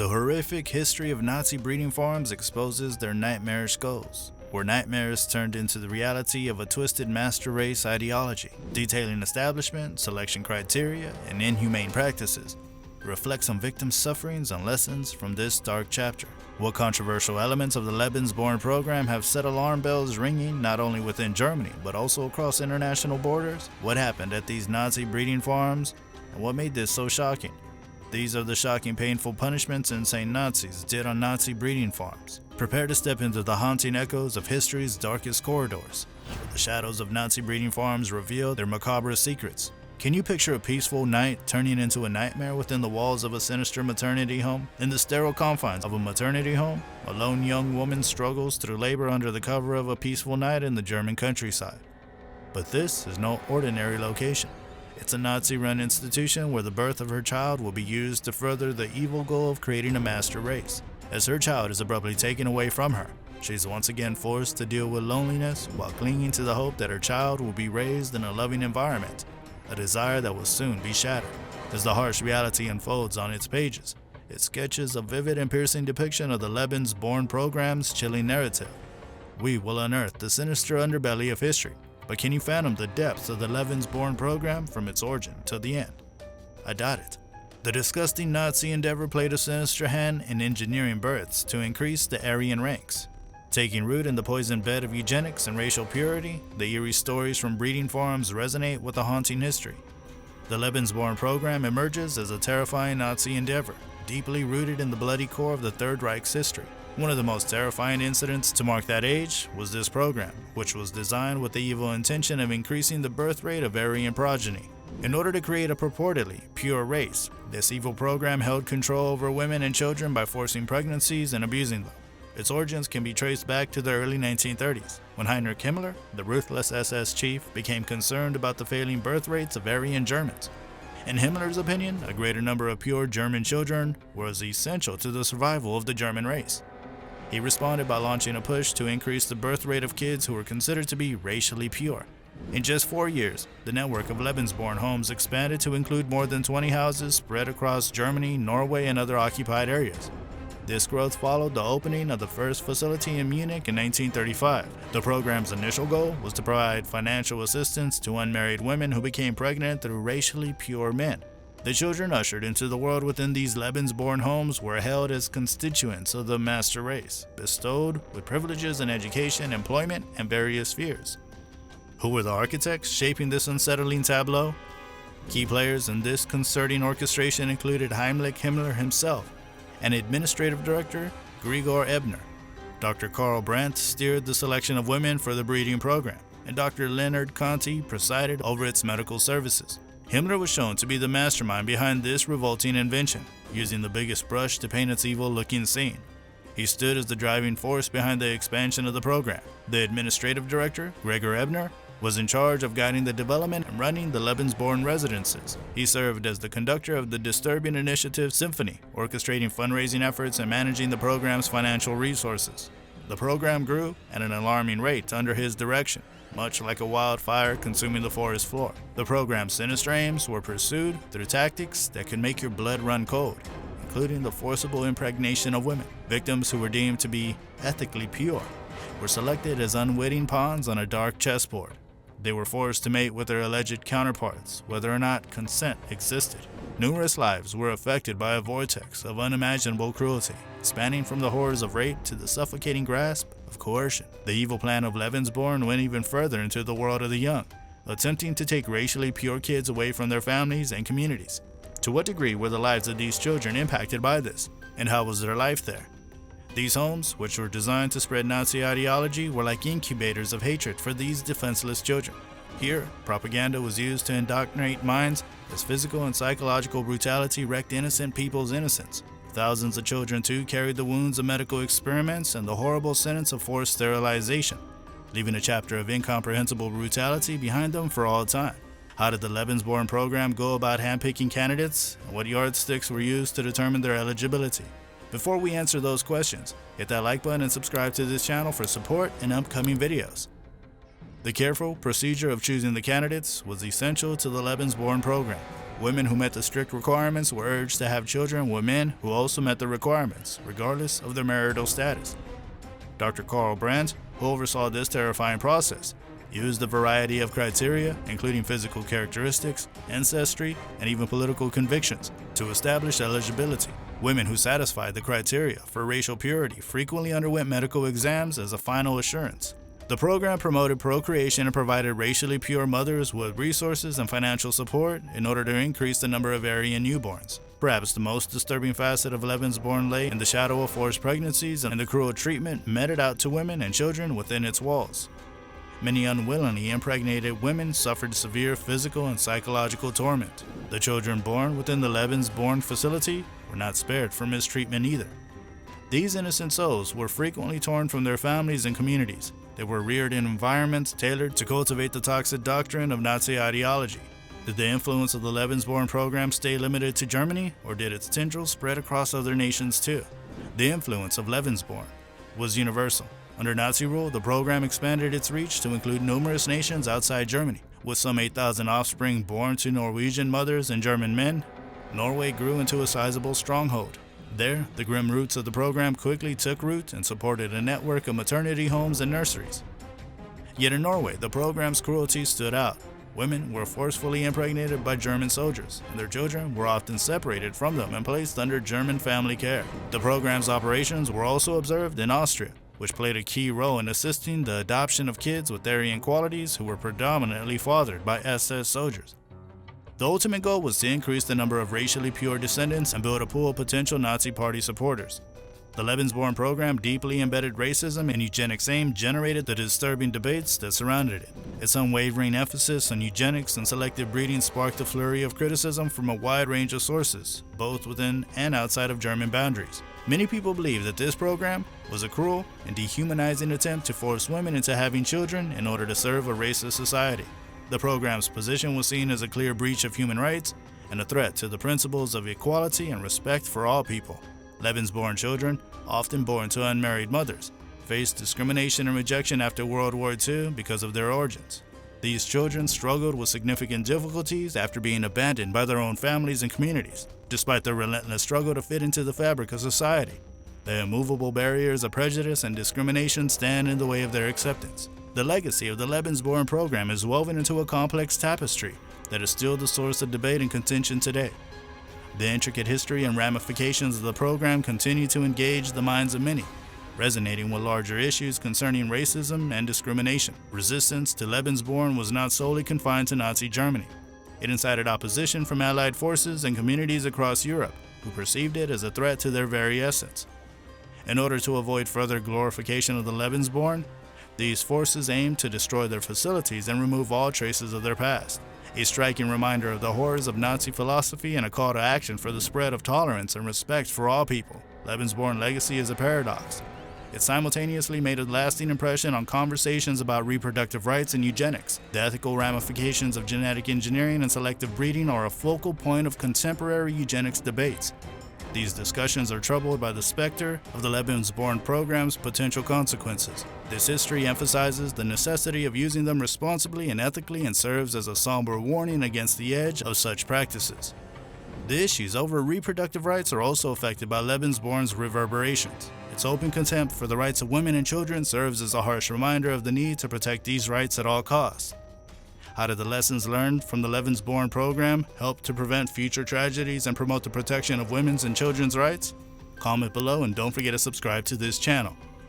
The horrific history of Nazi breeding farms exposes their nightmarish goals, where nightmares turned into the reality of a twisted master race ideology, detailing establishment, selection criteria, and inhumane practices. It reflects on victims' sufferings and lessons from this dark chapter. What controversial elements of the Lebensborn program have set alarm bells ringing not only within Germany, but also across international borders? What happened at these Nazi breeding farms, and what made this so shocking? These are the shocking, painful punishments insane Nazis did on Nazi breeding farms. Prepare to step into the haunting echoes of history's darkest corridors, where the shadows of Nazi breeding farms reveal their macabre secrets. Can you picture a peaceful night turning into a nightmare within the walls of a sinister maternity home? In the sterile confines of a maternity home, a lone young woman struggles through labor under the cover of a peaceful night in the German countryside. But this is no ordinary location. It's a Nazi-run institution where the birth of her child will be used to further the evil goal of creating a master race. As her child is abruptly taken away from her, she's once again forced to deal with loneliness while clinging to the hope that her child will be raised in a loving environment, a desire that will soon be shattered. As the harsh reality unfolds on its pages, it sketches a vivid and piercing depiction of the Lebensborn program's chilling narrative. We will unearth the sinister underbelly of history. But can you fathom the depths of the Lebensborn program from its origin to the end? I doubt it. The disgusting Nazi endeavor played a sinister hand in engineering births to increase the Aryan ranks. Taking root in the poisoned bed of eugenics and racial purity, the eerie stories from breeding farms resonate with a haunting history. The Lebensborn program emerges as a terrifying Nazi endeavor, deeply rooted in the bloody core of the Third Reich's history. One of the most terrifying incidents to mark that age was this program, which was designed with the evil intention of increasing the birth rate of Aryan progeny. In order to create a purportedly pure race, this evil program held control over women and children by forcing pregnancies and abusing them. Its origins can be traced back to the early 1930s, when Heinrich Himmler, the ruthless SS chief, became concerned about the failing birth rates of Aryan Germans. In Himmler's opinion, a greater number of pure German children was essential to the survival of the German race. He responded by launching a push to increase the birth rate of kids who were considered to be racially pure. In just 4 years, the network of Lebensborn homes expanded to include more than 20 houses spread across Germany, Norway, and other occupied areas. This growth followed the opening of the first facility in Munich in 1935. The program's initial goal was to provide financial assistance to unmarried women who became pregnant through racially pure men. The children ushered into the world within these Lebensborn homes were held as constituents of the master race, bestowed with privileges in education, employment, and various spheres. Who were the architects shaping this unsettling tableau? Key players in this concerting orchestration included Heinrich Himmler himself and administrative director Gregor Ebner. Dr. Karl Brandt steered the selection of women for the breeding program, and Dr. Leonard Conti presided over its medical services. Himmler was shown to be the mastermind behind this revolting invention, using the biggest brush to paint its evil-looking scene. He stood as the driving force behind the expansion of the program. The administrative director, Gregor Ebner, was in charge of guiding the development and running the Lebensborn residences. He served as the conductor of the Disturbing Initiative Symphony, orchestrating fundraising efforts and managing the program's financial resources. The program grew at an alarming rate under his direction, much like a wildfire consuming the forest floor. The program's sinister aims were pursued through tactics that could make your blood run cold, including the forcible impregnation of women. Victims who were deemed to be ethically pure were selected as unwitting pawns on a dark chessboard. They were forced to mate with their alleged counterparts, whether or not consent existed. Numerous lives were affected by a vortex of unimaginable cruelty, spanning from the horrors of rape to the suffocating grasp of coercion. The evil plan of Lebensborn went even further into the world of the young, attempting to take racially pure kids away from their families and communities. To what degree were the lives of these children impacted by this, and how was their life there? These homes, which were designed to spread Nazi ideology, were like incubators of hatred for these defenseless children. Here, propaganda was used to indoctrinate minds as physical and psychological brutality wrecked innocent people's innocence. Thousands of children too carried the wounds of medical experiments and the horrible sentence of forced sterilization, leaving a chapter of incomprehensible brutality behind them for all time. How did the Lebensborn program go about handpicking candidates, and what yardsticks were used to determine their eligibility? Before we answer those questions, hit that like button and subscribe to this channel for support and upcoming videos. The careful procedure of choosing the candidates was essential to the Lebensborn program, Women who met the strict requirements were urged to have children with men who also met the requirements, regardless of their marital status. Dr. Karl Brandt, who oversaw this terrifying process, used a variety of criteria, including physical characteristics, ancestry, and even political convictions, to establish eligibility. Women who satisfied the criteria for racial purity frequently underwent medical exams as a final assurance. The program promoted procreation and provided racially pure mothers with resources and financial support in order to increase the number of Aryan newborns. Perhaps the most disturbing facet of Lebensborn lay in the shadow of forced pregnancies and the cruel treatment meted out to women and children within its walls. Many unwillingly impregnated women suffered severe physical and psychological torment. The children born within the Lebensborn facility were not spared from mistreatment either. These innocent souls were frequently torn from their families and communities. They were reared in environments tailored to cultivate the toxic doctrine of Nazi ideology. Did the influence of the Lebensborn program stay limited to Germany, or did its tendrils spread across other nations too? The influence of Lebensborn was universal. Under Nazi rule, the program expanded its reach to include numerous nations outside Germany. With some 8,000 offspring born to Norwegian mothers and German men, Norway grew into a sizable stronghold. There, the grim roots of the program quickly took root and supported a network of maternity homes and nurseries. Yet in Norway, the program's cruelty stood out. Women were forcefully impregnated by German soldiers, and their children were often separated from them and placed under German family care. The program's operations were also observed in Austria, which played a key role in assisting the adoption of kids with Aryan qualities who were predominantly fathered by SS soldiers. The ultimate goal was to increase the number of racially pure descendants and build a pool of potential Nazi Party supporters. The Lebensborn program deeply embedded racism and eugenics aim generated the disturbing debates that surrounded it. Its unwavering emphasis on eugenics and selective breeding sparked a flurry of criticism from a wide range of sources, both within and outside of German boundaries. Many people believe that this program was a cruel and dehumanizing attempt to force women into having children in order to serve a racist society. The program's position was seen as a clear breach of human rights and a threat to the principles of equality and respect for all people. Lebensborn children, often born to unmarried mothers, faced discrimination and rejection after World War II because of their origins. These children struggled with significant difficulties after being abandoned by their own families and communities, despite their relentless struggle to fit into the fabric of society. The immovable barriers of prejudice and discrimination stand in the way of their acceptance. The legacy of the Lebensborn program is woven into a complex tapestry that is still the source of debate and contention today. The intricate history and ramifications of the program continue to engage the minds of many, resonating with larger issues concerning racism and discrimination. Resistance to Lebensborn was not solely confined to Nazi Germany. It incited opposition from Allied forces and communities across Europe, who perceived it as a threat to their very essence. In order to avoid further glorification of the Lebensborn, these forces aimed to destroy their facilities and remove all traces of their past. A striking reminder of the horrors of Nazi philosophy and a call to action for the spread of tolerance and respect for all people. Lebensborn legacy is a paradox. It simultaneously made a lasting impression on conversations about reproductive rights and eugenics. The ethical ramifications of genetic engineering and selective breeding are a focal point of contemporary eugenics debates. These discussions are troubled by the specter of the Lebensborn program's potential consequences. This history emphasizes the necessity of using them responsibly and ethically and serves as a somber warning against the edge of such practices. The issues over reproductive rights are also affected by Lebensborn's reverberations. Its open contempt for the rights of women and children serves as a harsh reminder of the need to protect these rights at all costs. How did the lessons learned from the Lebensborn program help to prevent future tragedies and promote the protection of women's and children's rights? Comment below and don't forget to subscribe to this channel.